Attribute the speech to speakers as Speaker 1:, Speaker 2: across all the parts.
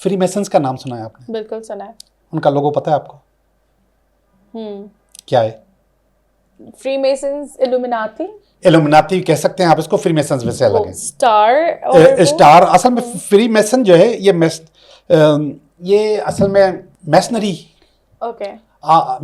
Speaker 1: Freemasons का नाम सुना है आपने?
Speaker 2: बिल्कुल सुना है।
Speaker 1: उनका लोगो पता है आपको? क्या है?
Speaker 2: Freemasons, illuminati.
Speaker 1: इल्यूमिनाटी कह सकते हैं आप इसको, फ्रीमेसन्स वैसे अलग है।
Speaker 2: स्टार और
Speaker 1: स्टार असल में फ्रीमेसन जो है ये असल में मैसनरी।
Speaker 2: ओके।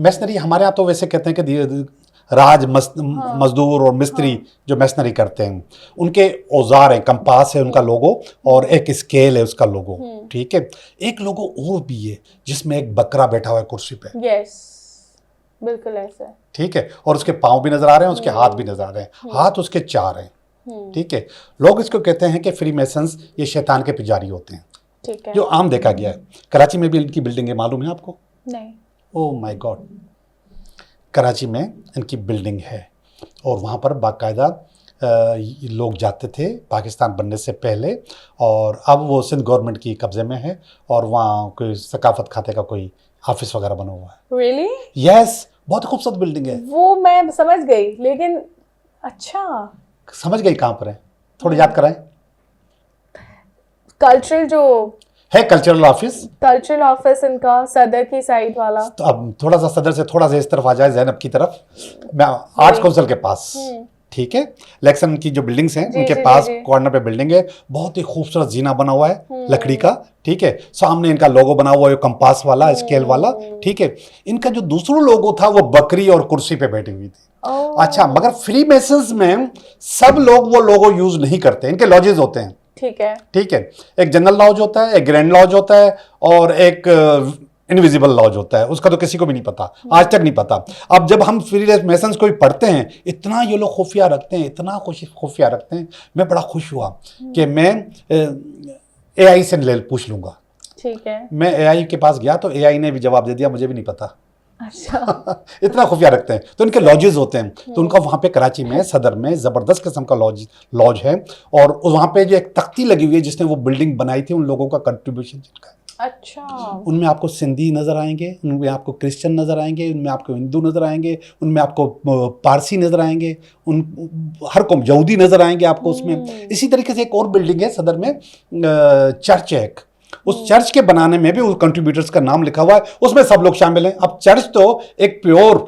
Speaker 1: मैसनरी हमारे यहाँ तो वैसे कहते हैं कि मजदूर और मिस्त्री जो मैसनरी करते हैं, उनके औजार हैं, कंपास है उनका लोगो और एक स्केल है उसका लोगो। ठीक है। एक लोगो और भी है जिसमें एक बकरा बैठा हुआ है कुर्सी पे।
Speaker 2: यस, बिल्कुल ऐसा।
Speaker 1: ठीक है। और उसके पाँव भी नजर आ रहे हैं, उसके हाथ भी नजर आ रहे हैं। हाथ उसके 4 हैं। ठीक है। लोग इसको कहते हैं कि फ्रीमेसन्स ये शैतान के पुजारी होते हैं।
Speaker 2: ठीक है।
Speaker 1: जो आम देखा गया है। कराची में भी इनकी बिल्डिंग है, मालूम है आपको?
Speaker 2: नहीं।
Speaker 1: ओह माय गॉड, कराची में इनकी बिल्डिंग है और वहाँ पर बाकायदा लोग जाते थे पाकिस्तान बनने से पहले, और अब वो सिंध गवर्नमेंट की कब्जे में है और वहाँ कोई सकाफत खाते का कोई ऑफिस वगैरह बना हुआ है।
Speaker 2: रियली?
Speaker 1: यस, बहुत खूबसूरत बिल्डिंग है
Speaker 2: वो, मैं समझ गई, लेकिन अच्छा
Speaker 1: समझ गई कहाँ पर है? थोड़ा याद कराएं।
Speaker 2: कल्चरल जो
Speaker 1: है कल्चरल ऑफिस
Speaker 2: इनका सदर की साइड वाला।
Speaker 1: तो अब थोड़ा सा सदर से थोड़ा सा इस तरफ आ जाए, जैनब की तरफ, मैं आर्ट्स काउंसिल के पास। ठीक है। इलेक्शन की जो बिल्डिंग्स हैं उनके पास कॉर्नर पे बिल्डिंग है, बहुत ही खूबसूरत जीना बना हुआ है लकड़ी का। ठीक है। सामने इनका लोगो बना हुआ है कंपास वाला, स्केल वाला। ठीक है। इनका जो दूसरा लोगो था वो बकरी और कुर्सी पे बैठी हुई थी। अच्छा, मगर फ्रीमेसन्स में सब लोग वो लोगो यूज नहीं करते, इनके लॉजेस होते हैं।
Speaker 2: ठीक है।
Speaker 1: ठीक है। एक जनरल लॉज होता है, एक ग्रैंड लॉज होता है और एक इनविजिबल लॉज होता है। उसका तो किसी को भी नहीं पता, आज तक नहीं पता। अब जब हम फ्रीमेसन्स को पढ़ते हैं, इतना ये लोग खुफिया रखते हैं, इतना खुफिया रखते हैं। मैं बड़ा खुश हुआ कि मैं AI से पूछ लूंगा।
Speaker 2: ठीक है।
Speaker 1: मैं AI के पास गया तो AI ने भी जवाब दे दिया, मुझे भी नहीं पता।
Speaker 2: अच्छा।
Speaker 1: इतना खुफिया रखते हैं। तो इनके लॉजेस होते हैं। तो उनका वहाँ पे कराची में सदर में ज़बरदस्त किस्म का लॉज है और वहाँ पे जो एक तख्ती लगी हुई है जिसने वो बिल्डिंग बनाई थी, उन लोगों का कंट्रीब्यूशन जिनका।
Speaker 2: अच्छा।
Speaker 1: उनमें आपको सिंधी नज़र आएंगे, उनमें आपको क्रिश्चियन नज़र आएंगे, उनमें आपको हिंदू नज़र आएंगे, उनमें आपको पारसी नज़र आएंगे, हर कौम यहूदी नज़र आएंगे आपको उसमें। इसी तरीके से एक और बिल्डिंग है सदर में, चर्च है एक। उस चर्च के बनाने में भी उस कंट्रीब्यूटर्स का नाम लिखा हुआ है, उसमें सब लोग शामिल हैं। अब चर्च तो एक प्योर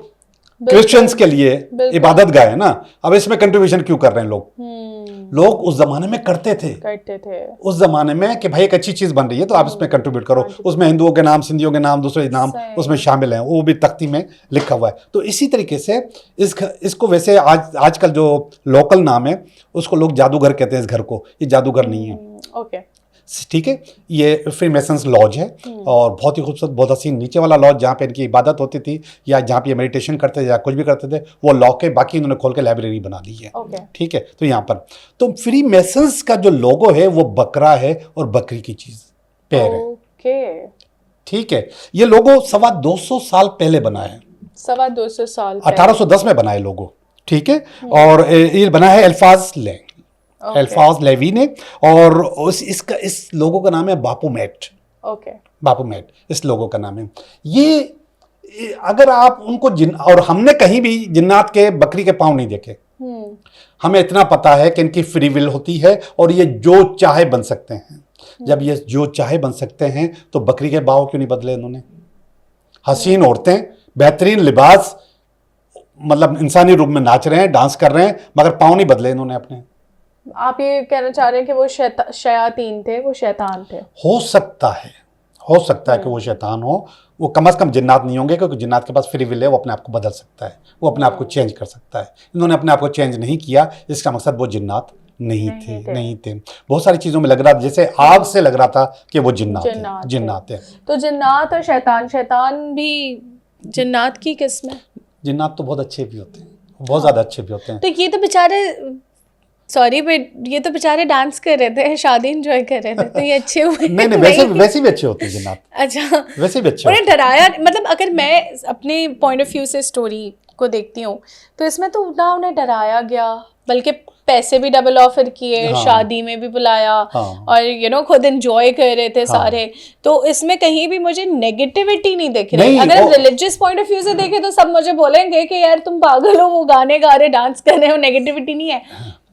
Speaker 1: क्रिश्चियंस के लिए इबादत गाह है ना, अब इसमें कंट्रीब्यूशन क्यों कर रहे हैं लोग? लोग उस जमाने में करते थे उस जमाने में कि भाई एक अच्छी चीज बन रही है तो आप इसमें कंट्रीब्यूट करो। उसमें हिंदुओं के नाम, सिंधियों के नाम, दूसरे नाम उसमें शामिल हैं, वो भी तख्ती में लिखा हुआ है। तो इसी तरीके से इसको वैसे आजकल जो लोकल नाम है उसको लोग जादूगर कहते हैं। इस घर को, ये जादूगर नहीं है।
Speaker 2: ओके।
Speaker 1: ठीक है। ये फ्रीमेसन्स लॉज है और बहुत ही खूबसूरत, बहुत हसीन। नीचे वाला लॉज जहाँ पे इनकी इबादत होती थी या जहाँ पे ये मेडिटेशन करते थे या कुछ भी करते थे, वो लॉक है। बाकी इन्होंने खोल के लाइब्रेरी बना दी है। ठीक है। तो यहाँ पर तो फ्रीमेसन्स का जो लोगो है वो बकरा है और बकरी की चीज पैर है। ठीक है। ये लोगो 225 साल पहले बना है।
Speaker 2: 225 साल
Speaker 1: 1810 में बना है लोगो। ठीक है। और ये बना है अल्फाज लेवी ने, और इस लोगों का नाम है बापूमेट। बापूमेट इस लोगों का नाम है। ये अगर आप उनको और हमने कहीं भी जिन्नात के बकरी के पांव नहीं देखे। हमें इतना पता है कि इनकी फ्री विल होती है और ये जो चाहे बन सकते हैं। जब ये जो चाहे बन सकते हैं तो बकरी के बाव क्यों नहीं बदले इन्होंने? हसीन औरतें, बेहतरीन लिबास, मतलब इंसानी रूप में नाच रहे हैं, डांस कर रहे हैं, मगर पांव नहीं बदले इन्होंने अपने।
Speaker 2: आप ये कहना चाह रहे हैं कि वो शयातीन थे, वो शैतान थे? हो
Speaker 1: सकता है कि वो शैतान हो। वो कम से कम जिन्नात नहीं होंगे, क्योंकि जिन्नात के पास फ्री विल है, वो अपने आप को बदल सकता है, वो अपने आप को चेंज कर सकता है। इन्होंने अपने आप को चेंज नहीं किया, इसका मकसद वो जिन्नात नहीं थे। बहुत सारी चीजों में लग रहा था, जैसे आग से लग रहा था कि वो जिन्नात है।
Speaker 2: तो जिन्नात और शैतान भी जिन्नात की किस्म है?
Speaker 1: जिन्नात तो बहुत अच्छे भी होते हैं, बहुत ज्यादा अच्छे भी होते हैं।
Speaker 2: तो ये तो बेचारे, सॉरी बट ये तो बेचारे डांस कर रहे थे, शादी एंजॉय कर रहे थे, तो ये अच्छे हुए?
Speaker 1: नहीं, वैसे भी अच्छे होते हैं जिन्नात।
Speaker 2: अच्छा,
Speaker 1: वैसे भी अच्छे।
Speaker 2: उन्हें डराया, मतलब अगर मैं अपने पॉइंट ऑफ व्यू से स्टोरी को देखती हूँ तो इसमें तो ना उन्हें डराया गया, बल्कि पैसे भी डबल ऑफर किए, शादी में भी बुलाया, और खुद एंजॉय कर रहे थे सारे। तो इसमें कहीं भी मुझे नेगेटिविटी नहीं दिख रही। अगर हम रिलीजियस पॉइंट ऑफ व्यू से देखें तो सब मुझे बोलेंगे कि यार तुम पागल हो, वो गाने गा रहे, डांस कर रहे हो, नेगेटिविटी नहीं है।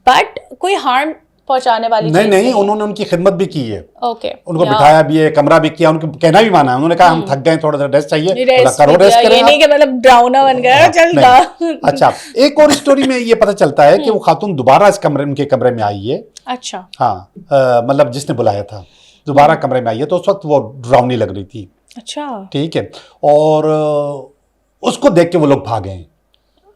Speaker 2: बट कोई हार्म पहुंचाने वाली
Speaker 1: नहीं
Speaker 2: चीज़
Speaker 1: नहीं, उन्होंने उनकी खिदमत भी की है,
Speaker 2: ओके,
Speaker 1: उनको बिठाया भी है, कमरा भी किया, उनको कहना भी माना है, उन्होंने कहा हम थक गए, थोड़ा सा रेस्ट चाहिए, बोला करो रेस्ट करें
Speaker 2: ये नहीं कि मतलब ड्राउना बन गया चल गा।
Speaker 1: अच्छा, एक और स्टोरी में ये पता चलता है कि वो खातून दोबारा इस कमरे, उनके कमरे में आई है।
Speaker 2: अच्छा,
Speaker 1: हाँ, मतलब जिसने बुलाया था दोबारा कमरे में आई है, तो उस वक्त वो डरावनी लग रही थी।
Speaker 2: अच्छा,
Speaker 1: ठीक है, और उसको देख के वो लोग भागे हैं।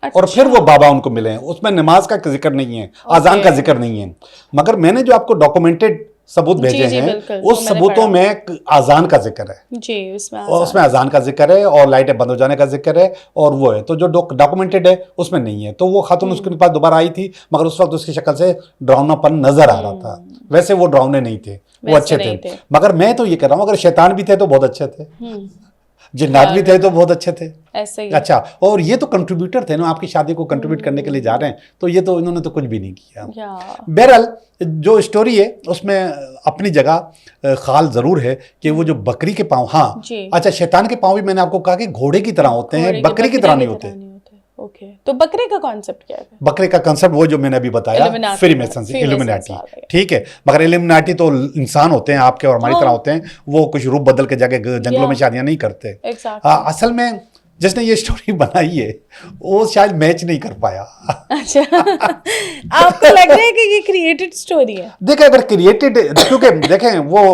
Speaker 2: अच्छा।
Speaker 1: और फिर वो बाबा उनको मिले हैं, उसमें नमाज का जिक्र नहीं है, आजान का जिक्र नहीं है, मगर मैंने जो आपको डॉक्यूमेंटेड सबूत भेजे
Speaker 2: जी,
Speaker 1: हैं,
Speaker 2: बिल्कुल,
Speaker 1: उस सबूतों में आजान का जिक्र है
Speaker 2: जी,
Speaker 1: और उसमें आजान का जिक्र है और लाइटें बंद हो जाने का जिक्र है और वो है, तो जो डॉक्यूमेंटेड है उसमें नहीं है। तो वो खातून उसके पास दोबारा आई थी, मगर उस वक्त उसकी शक्ल से डरावनापन नजर आ रहा था। वैसे वो डरावने नहीं थे, वो अच्छे थे, मगर मैं तो ये कह रहा हूँ अगर शैतान भी थे तो बहुत अच्छे थे, जिन्नात भी थे तो बहुत अच्छे थे।
Speaker 2: ऐसे ही।
Speaker 1: अच्छा, और ये तो कंट्रीब्यूटर थे ना, आपकी शादी को कंट्रीब्यूट करने के लिए जा रहे हैं, तो ये तो इन्होंने तो कुछ भी नहीं किया। बहरहाल जो स्टोरी है उसमें अपनी जगह खाल जरूर है कि वो जो बकरी के पाँव, हाँ अच्छा, शैतान के पाँव भी मैंने आपको कहा कि घोड़े की तरह होते हैं, बकरी की तरह नहीं होते।
Speaker 2: ओके, तो बकरे का कॉन्सेप्ट क्या है?
Speaker 1: बकरे का कॉन्सेप्ट वो जो मैंने अभी बताया, फ्रीमेसन से, इल्यूमिनाटी, ठीक है, मगर इल्यूमिनाटी तो इंसान होते हैं आपके और हमारी तरह होते हैं, वो कुछ रूप बदल के जाके जंगलों में शादियां नहीं करते। असल में जिसने ये स्टोरी बनाई है वो शायद मैच नहीं कर पाया।
Speaker 2: अच्छा, आपको लग रहा है कि ये क्रिएटेड स्टोरी है?
Speaker 1: देखें, अगर क्रिएटेड, क्योंकि देखें वो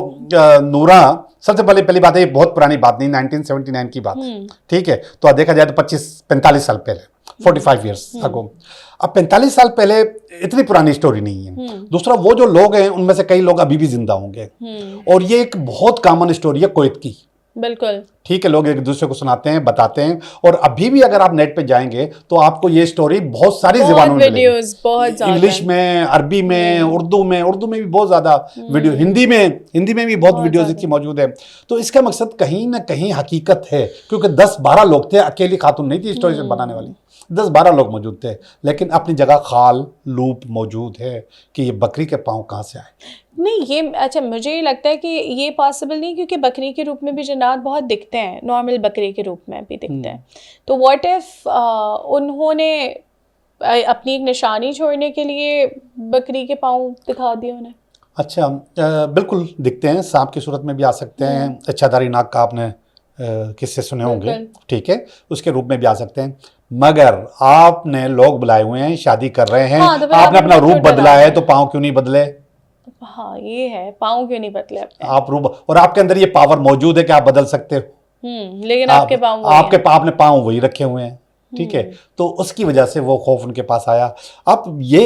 Speaker 1: नूरा, सबसे पहली बात है, ये बहुत पुरानी बात नहीं, 1979 की बात है, ठीक है, तो देखा जाए तो 45 साल पहले, 45 ईयर्स अगो। अब 45 साल पहले इतनी पुरानी स्टोरी नहीं है। दूसरा, वो जो लोग हैं उनमें से कई लोग अभी भी जिंदा होंगे, और ये एक बहुत कॉमन स्टोरी है कुवैत की।
Speaker 2: बिल्कुल,
Speaker 1: ठीक है, लोग एक दूसरे को सुनाते हैं, बताते हैं, और अभी भी अगर आप नेट पे जाएंगे तो आपको ये स्टोरी बहुत सारी ज़बानों में मिलेगी, इंग्लिश में, अरबी में, उर्दू में भी बहुत ज़्यादा वीडियो, हिंदी में भी बहुत वीडियोज इसकी मौजूद है। तो इसका मकसद कहीं ना कहीं हकीकत है, क्योंकि 10-12 लोग थे, अकेली खातून नहीं थी स्टोरी बनाने वाली, 10-12 लोग मौजूद थे, लेकिन अपनी जगह खाल लूप मौजूद है कि ये बकरी के पाँव कहाँ से आए।
Speaker 2: नहीं, ये अच्छा, मुझे ये लगता है कि ये पॉसिबल नहीं, क्योंकि बकरी के रूप में भी जिन्नात बहुत दिखते हैं, नॉर्मल बकरी के रूप में भी दिखते हैं। तो व्हाट इफ उन्होंने अपनी एक निशानी छोड़ने के लिए बकरी के पाँव दिखा दिए उन्हें?
Speaker 1: अच्छा, बिल्कुल दिखते हैं, सांप की सूरत में भी आ सकते हैं, अच्छाधारी नाग का आपने किस्से सुने होंगे, ठीक है, उसके रूप में भी आ सकते हैं, मगर आपने लोग बुलाए हुए हैं, शादी कर रहे हैं, तो आपने अपना रूप बदला है, तो पाँव क्यों नहीं बदले?
Speaker 2: हाँ, ये है, पाँव क्यों नहीं बदले अपने?
Speaker 1: आप रूप, और आपके अंदर ये पावर मौजूद है कि आप बदल सकते हो,
Speaker 2: लेकिन आपके पाँव
Speaker 1: आपने पाँव वही रखे हुए हैं, ठीक है, तो उसकी वजह से वो खौफ उनके पास आया। अब ये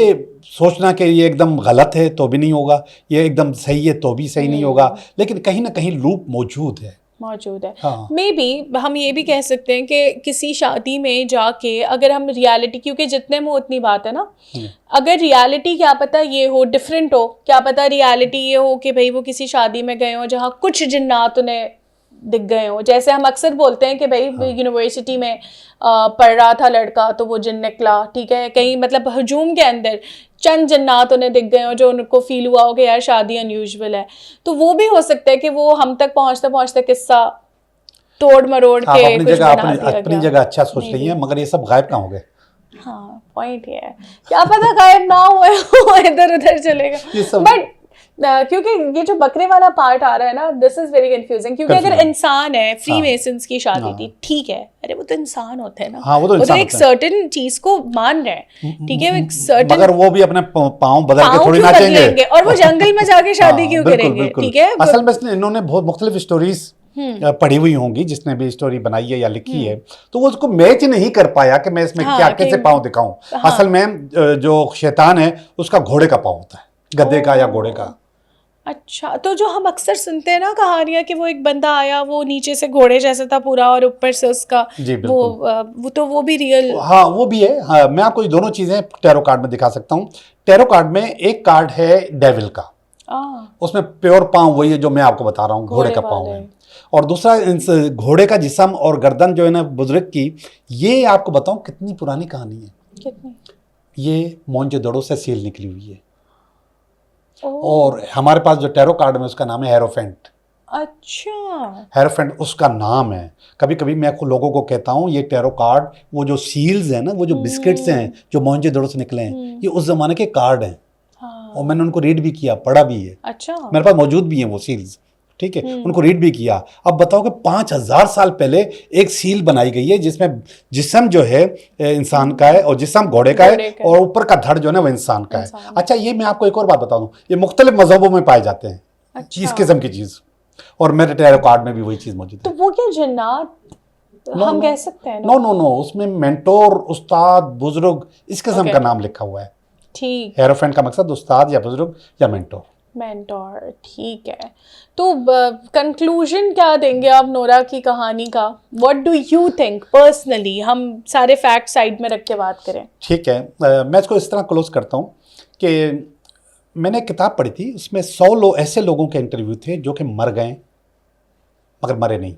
Speaker 1: सोचना कि ये एकदम गलत है तो भी नहीं होगा, ये एकदम सही है तो भी सही नहीं होगा, लेकिन कहीं ना कहीं लूप मौजूद है।
Speaker 2: हाँ। मे बी हम ये भी कह सकते हैं कि किसी शादी में जाके अगर हम रियलिटी, क्योंकि जितने में उतनी बात है ना, अगर रियलिटी क्या पता ये हो, डिफरेंट हो, क्या पता रियलिटी ये हो कि भाई वो किसी शादी में गए हो जहाँ कुछ जिन्नात उन्हें दिख गए हो, जैसे हम अक्सर बोलते हैं कि भाई यूनिवर्सिटी में पढ़ रहा था लड़का तो वो जिन निकला, ठीक है, कहीं मतलब हजूम के अंदर चंद जन्नात उन्हें दिख गए हो जो उनको फील हुआ हो कि यार शादी अनयूजुअल है, तो वो भी हो सकता है कि वो हम तक पहुंचते पहुंचते किस्सा तोड़ मरोड़ के
Speaker 1: अपनी जगह अच्छा सोच रही है, मगर ये सब गायब कहाँ हो गए?
Speaker 2: हाँ, पॉइंट ये है, क्या पता गायब ना हुए, इधर उधर चलेगा। बट क्योंकि ये जो बकरे वाला पार्ट आ रहा है ना, दिस इज वेरी कंफ्यूजिंग, क्योंकि अगर इंसान है, फ्री मेसन्स की शादी थी, ठीक है, अरे वो तो इंसान होते हैं ना,
Speaker 1: हाँ, वो तो
Speaker 2: एक सर्टेन चीज को मान रहे हैं, ठीक है, एक सर्टेन,
Speaker 1: मगर वो भी अपने पाँव बदल के थोड़ी नाचेंगे,
Speaker 2: और वो जंगल में जाके शादी क्यों करेंगे, ठीक है।
Speaker 1: असल में इन्होंने बहुत मुख्तलिफ स्टोरीज पढ़ी हुई होंगी, जिसने भी स्टोरी बनाई है या लिखी है, तो वो उसको मैच नहीं कर पाया कि मैं इसमें क्या कैसे पाँव दिखाऊं। असल में जो शैतान है उसका घोड़े का पाँव होता है, गधे का या घोड़े का।
Speaker 2: अच्छा, तो जो हम अक्सर सुनते हैं ना कहानियां कि वो एक बंदा आया, वो नीचे से घोड़े जैसा था पूरा और ऊपर से उसका वो तो वो भी रियल,
Speaker 1: हाँ वो भी है। हाँ, मैं आपको ये दोनों चीजें टैरो कार्ड में दिखा सकता हूँ। टैरो कार्ड में एक कार्ड है डेविल का, उसमें प्योर पाँव वही है जो मैं आपको बता रहा हूँ, घोड़े का पाँव है, और दूसरा घोड़े का जिस्म और गर्दन जो है ना बुजुर्ग की, ये आपको बताऊं कितनी पुरानी कहानी है।
Speaker 2: कितनी?
Speaker 1: ये मोहनजोदड़ो से सील निकली हुई है, और हमारे पास जो टैरो कार्ड में उसका नाम है हेरोफेंट।
Speaker 2: अच्छा,
Speaker 1: हेरोफेंट उसका नाम है। कभी कभी मैं लोगों को कहता हूँ ये टैरो कार्ड, वो जो सील्स हैं ना, वो जो बिस्किट्स हैं जो मोहनजोदड़ो से निकले हैं, ये उस जमाने के कार्ड हैं। और मैंने उनको रीड भी किया, पढ़ा भी है।
Speaker 2: अच्छा।
Speaker 1: मेरे पास मौजूद भी हैं वो सील्स, ठीक है, उनको रीड भी किया। अब बताओ कि 5000 साल पहले एक सील बनाई गई है जिसमें जिस्म जो है इंसान का है और जिस्म घोड़े का है और ऊपर का धड़ जो है ना वो इंसान का है। अच्छा, ये मैं आपको एक और बात बता दूं, ये मुख्तलिफ मजहबों में पाए जाते हैं।
Speaker 2: अच्छा।
Speaker 1: इस किस्म की चीज, और मेरे टैरो कार्ड में भी वही चीज मौजूद
Speaker 2: तो
Speaker 1: है।
Speaker 2: वो क्या जन्नात हम कह सकते हैं?
Speaker 1: नो नो नो, उसमें मेंटोर, उस्ताद, बुजुर्ग, इस किस्म का नाम लिखा हुआ है।
Speaker 2: ठीक।
Speaker 1: हेरोफेंट का मकसद उस्ताद या बुजुर्ग या मेंटोर।
Speaker 2: मेंटोर, ठीक है। तो कंक्लूजन क्या देंगे आप नोरा की कहानी का? What do you think personally? हम सारे फैक्ट साइड में रख के बात करें।
Speaker 1: ठीक है, मैं इसको इस तरह क्लोज करता हूँ कि मैंने एक किताब पढ़ी थी, उसमें 100 लोग ऐसे लोगों के इंटरव्यू थे जो कि मर गए मगर मरे नहीं।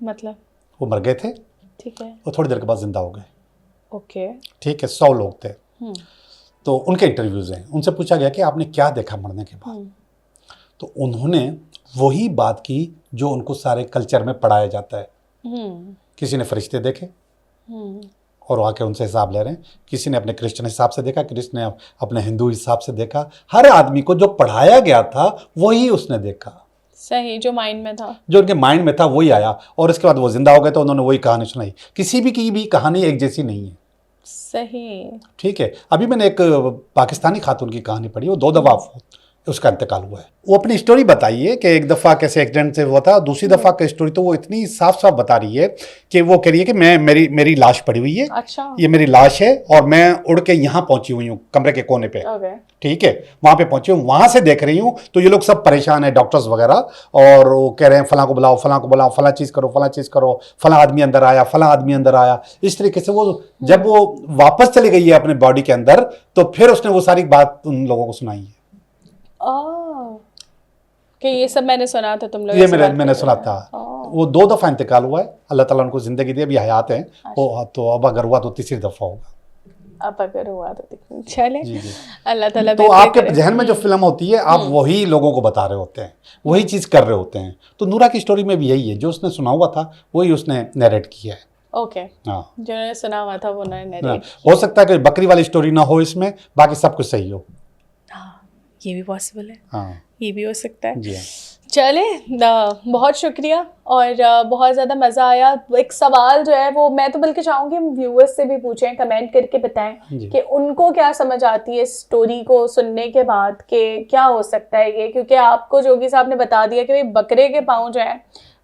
Speaker 2: मतलब?
Speaker 1: वो मर गए थे,
Speaker 2: ठीक है,
Speaker 1: और थोड़ी देर के बाद जिंदा हो गए।
Speaker 2: ओके।
Speaker 1: ठीक है, 100 लोग थे। तो उनके इंटरव्यूज हैं, उनसे पूछा गया कि आपने क्या देखा मरने के बाद। तो उन्होंने वही बात की जो उनको सारे कल्चर में पढ़ाया जाता है। किसी ने फरिश्ते देखे और आके उनसे हिसाब ले रहे हैं, किसी ने अपने क्रिश्चियन हिसाब से देखा, किसी ने अपने हिंदू हिसाब से देखा। हर आदमी को जो पढ़ाया गया था वही उसने देखा।
Speaker 2: सही, जो माइंड में था, जो
Speaker 1: उनके माइंड में था वही आया, और इसके बाद वो जिंदा हो गए तो उन्होंने वही कहानी सुनाई। किसी भी की भी कहानी एक जैसी नहीं है।
Speaker 2: सही।
Speaker 1: ठीक है, अभी मैंने एक पाकिस्तानी खातून की कहानी पढ़ी, वो 2 दफ़ा उसका इंतकाल हुआ है। वो अपनी स्टोरी बताइए कि एक दफ़ा कैसे एक्सीडेंट से हुआ था, दूसरी दफ़ा की स्टोरी तो वो इतनी साफ साफ बता रही है कि वो कह रही है कि मैं मेरी लाश पड़ी हुई है।
Speaker 2: अच्छा।
Speaker 1: ये मेरी लाश है और मैं उड़ के यहाँ पहुंची हुई हूँ कमरे के कोने पे। ठीक है, वहाँ पे पहुंची हूँ, वहाँ से देख रही हूँ तो ये लोग सब परेशान है, डॉक्टर्स वगैरह, और वो कह रहे हैं फलां को बुलाओ, फलां को बुलाओ, फलां चीज़ करो, फलां चीज़ करो, फलां आदमी अंदर आया, फलां आदमी अंदर आया। इस तरीके से वो जब वो वापस चली गई है अपने बॉडी के अंदर, तो फिर उसने वो सारी बात उन लोगों को सुनाई है
Speaker 2: कि ये सब मैंने सुना था, तुम लोग
Speaker 1: ये मैंने सुना था। वो 2 दफ़ा इंतकाल हुआ है, अल्लाह ताला उनको ज़िंदगी दी, अभी हयात हैं वो, तो अब अगर हुआ तो तीसरी दफ़ा होगा।
Speaker 2: अब अगर हुआ तो चले, अल्लाह ताला।
Speaker 1: तो आपके जहन में जो फिल्म होती है आप वही लोगों को बता रहे होते हैं, वही चीज़ कर रहे होते हैं। तो नूरा की स्टोरी में भी यही है, जो उसने सुना हुआ था वही उसने नरेट किया है।
Speaker 2: ओके। हाँ, जो ने सुना हुआ था वो नरेट।
Speaker 1: हो सकता है कि बकरी वाली स्टोरी ना हो इसमें, बाकी सब कुछ सही हो।
Speaker 2: हाँ, ये भी पॉसिबल है।
Speaker 1: हाँ,
Speaker 2: ये भी हो सकता है।
Speaker 1: जी।
Speaker 2: चले, बहुत शुक्रिया और बहुत ज़्यादा मज़ा आया। एक सवाल जो है वो मैं तो बल्कि चाहूँगी हम व्यूअर्स से भी पूछें, कमेंट करके बताएं कि उनको क्या समझ आती है स्टोरी को सुनने के बाद कि क्या हो सकता है ये। क्योंकि आपको जोगी साहब ने बता दिया कि भाई बकरे के पाँव जो हैं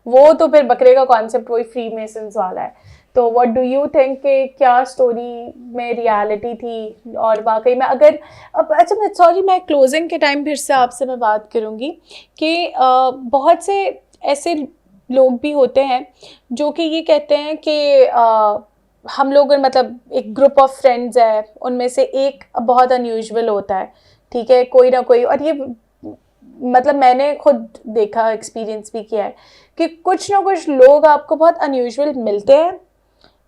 Speaker 2: वो तो फिर बकरे का कॉन्सेप्ट वही फ्री मेसन्स वाला है। तो व्हाट डू यू थिंक कि क्या स्टोरी में रियलिटी थी और वाकई में अगर अच्छा मैं सॉरी मैं क्लोजिंग के टाइम फिर से आपसे मैं बात करूँगी कि बहुत से ऐसे लोग भी होते हैं जो कि ये कहते हैं कि हम लोग मतलब एक ग्रुप ऑफ फ्रेंड्स है, उनमें से एक बहुत अनयूजुअल होता है, ठीक है, कोई ना कोई। और ये मतलब मैंने खुद देखा, एक्सपीरियंस भी किया है कि कुछ ना कुछ लोग आपको बहुत अनयूजुअल मिलते हैं।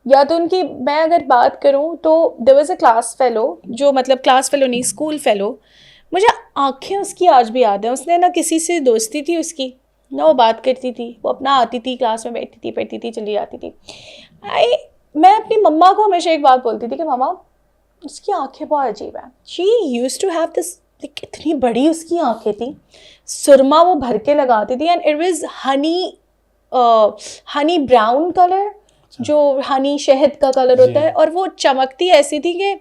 Speaker 2: या तो उनकी मैं अगर बात करूं तो there was a class fellow, जो मतलब क्लास फेलो नहीं, स्कूल फेलो। मुझे आंखें उसकी आज भी याद है। उसने ना किसी से दोस्ती थी उसकी, ना वो बात करती थी, वो अपना आती थी, क्लास में बैठती थी, पढ़ती थी, चली जाती थी। मैं अपनी मम्मा को हमेशा एक बात बोलती थी कि मम्मा उसकी आंखें बहुत अजीब हैं। She used to have this, इतनी बड़ी उसकी आंखें थी, सुरमा वो भर के लगाती थी, and it was Honey brown colour, जो हनी शहद का कलर होता है, और वो चमकती ऐसी थी कि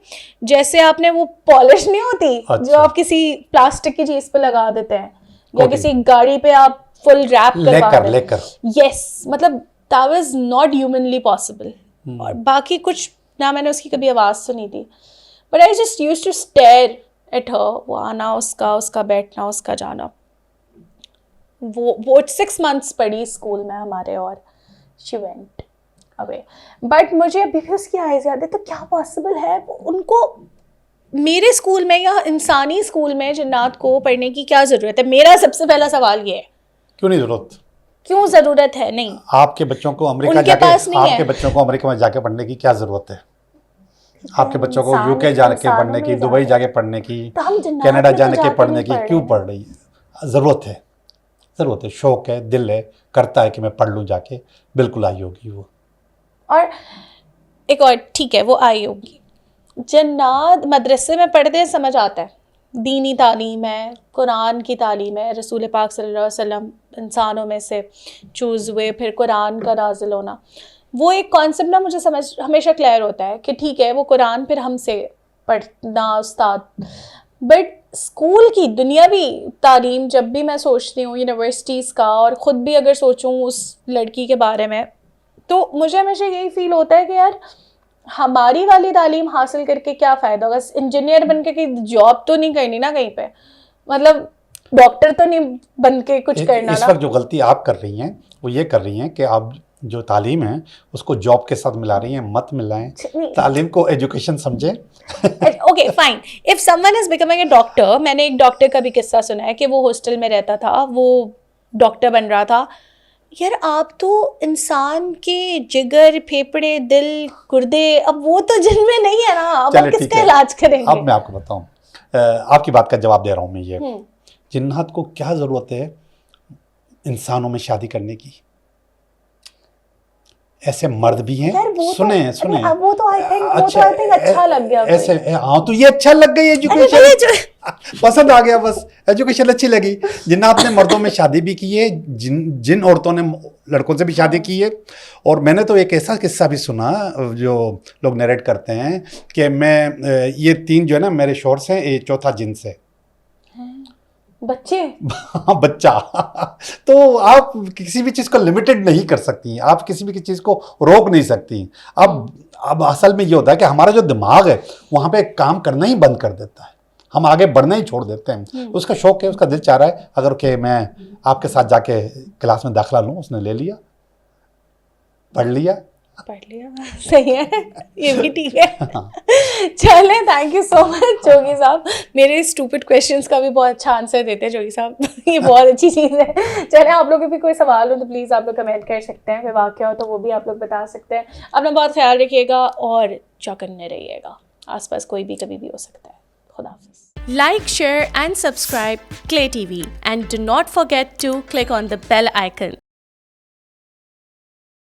Speaker 2: जैसे आपने वो पॉलिश नहीं होती जो आप किसी प्लास्टिक की चीज पे लगा देते हैं या किसी गाड़ी पे आप फुल रैप करवा देते हैं। यस, मतलब that was not humanly possible. और बाकी कुछ ना मैंने उसकी कभी आवाज सुनी थी, but I just used to stare at her. वो आना उसका बैठना, उसका जाना। वो 6 months पढ़ी स्कूल में हमारे और शी वेंट अवे। बट मुझे अभी भी उसकी आइज याद है। तो क्या पॉसिबल है उनको मेरे स्कूल में या इंसानी स्कूल में जन्नात को पढ़ने की क्या ज़रूरत है? मेरा सबसे पहला सवाल ये है,
Speaker 1: क्यों नहीं ज़रूरत?
Speaker 2: क्यों ज़रूरत है? नहीं,
Speaker 1: आपके बच्चों को अमेरिका जाके, आपके बच्चों को अमेरिका में जाके पढ़ने की क्या ज़रूरत है? आपके बच्चों को यूके जाके पढ़ने की, दुबई जाके पढ़ने की, कनाडा जाने के पढ़ने की क्यों पढ़ रही है? ज़रूरत है, ज़रूरत है, शौक़ है, दिल है, करता है कि मैं पढ़ लूँ जाके, बिल्कुल आई होगी वो।
Speaker 2: और एक और ठीक है वो आई होगी, जन्नत मदरसे में पढ़ते हैं, समझ आता है, दीनी तालीम है, कुरान की तालीम है, रसूल पाक सल्लल्लाहु अलैहि वसल्लम इंसानों में से चूज़ हुए, फिर कुरान का नाज़िल होना, वो एक कॉन्सेप्ट ना मुझे समझ हमेशा क्लियर होता है कि ठीक है वो कुरान फिर हमसे पढ़ना उस्ताद, बट स्कूल की दुनियावी तालीम जब भी मैं सोचती हूँ यूनिवर्सिटीज़ का, और ख़ुद भी अगर सोचूँ उस लड़की के बारे में, तो मुझे हमेशा यही फील होता है कि यार हमारी वाली तालीम हासिल करके क्या फ़ायदा होगा, इंजीनियर बन के कहीं जॉब तो नहीं करनी ना कहीं पे, मतलब डॉक्टर तो नहीं बन के कुछ करना
Speaker 1: इस
Speaker 2: ना।
Speaker 1: वक्त जो गलती आप कर रही हैं वो ये कर रही हैं कि आप जो तालीम है उसको जॉब के साथ मिला रही हैं, मत मिलाएं, तालीम को एजुकेशन समझें।
Speaker 2: Okay fine, if someone is becoming a doctor, मैंने एक डॉक्टर का भी किस्सा सुना है कि वो हॉस्टल में रहता था, वो डॉक्टर बन रहा था। यार आप तो इंसान के जिगर, फेफड़े, दिल, गुर्दे, अब वो तो जिनमें नहीं है ना, अब हम किसका इलाज करेंगे?
Speaker 1: अब मैं आपको बताऊं, आपकी बात का जवाब दे रहा हूं मैं ये, जिन्नात को क्या ज़रूरत है इंसानों में शादी करने की? ऐसे मर्द भी हैं, सुने
Speaker 2: वो तो आई थिंक अच्छा लग गया
Speaker 1: ऐसे, हाँ तो ये अच्छा लग गई एजुकेशन, पसंद आ गया, बस एजुकेशन अच्छी लगी। जिन्नात ने मर्दों में शादी भी की है, जिन औरतों ने लड़कों से भी शादी की है। और मैंने तो एक ऐसा किस्सा भी सुना जो लोग नरेट करते हैं कि मैं ये 3 जो है ना मेरे शोर्स हैं, ये चौथा जिन्स है,
Speaker 2: बच्चे।
Speaker 1: हाँ बच्चा। तो आप किसी भी चीज़ को लिमिटेड नहीं कर सकती, आप किसी भी चीज़ को रोक नहीं सकती। अब असल में ये होता है कि हमारा जो दिमाग है वहाँ पे काम करना ही बंद कर देता है, हम आगे बढ़ना ही छोड़ देते हैं। उसका शौक है, उसका दिल चाह रहा है अगर कि मैं आपके साथ जाके क्लास में दाखिला लूँ, उसने ले लिया, पढ़ लिया,
Speaker 2: सही है, ये भी ठीक है। चले, थैंक यू सो मच जोगी साहब, मेरे स्टूपिड क्वेश्चंस का भी बहुत अच्छा आंसर देते हैं जोगी साहब। ये बहुत अच्छी चीज़ है। चले, आप लोगों के भी कोई सवाल हो तो प्लीज़ आप लोग कमेंट कर सकते हैं, फिर वाक़या हो तो वो भी आप लोग बता सकते हैं। अपना बहुत ख्याल रखिएगा और चौकन्ने रहिएगा, आसपास कोई भी कभी भी हो सकता है। खुदा हाफिज़। Like, share and subscribe Clay TV and do not forget to click on the bell icon.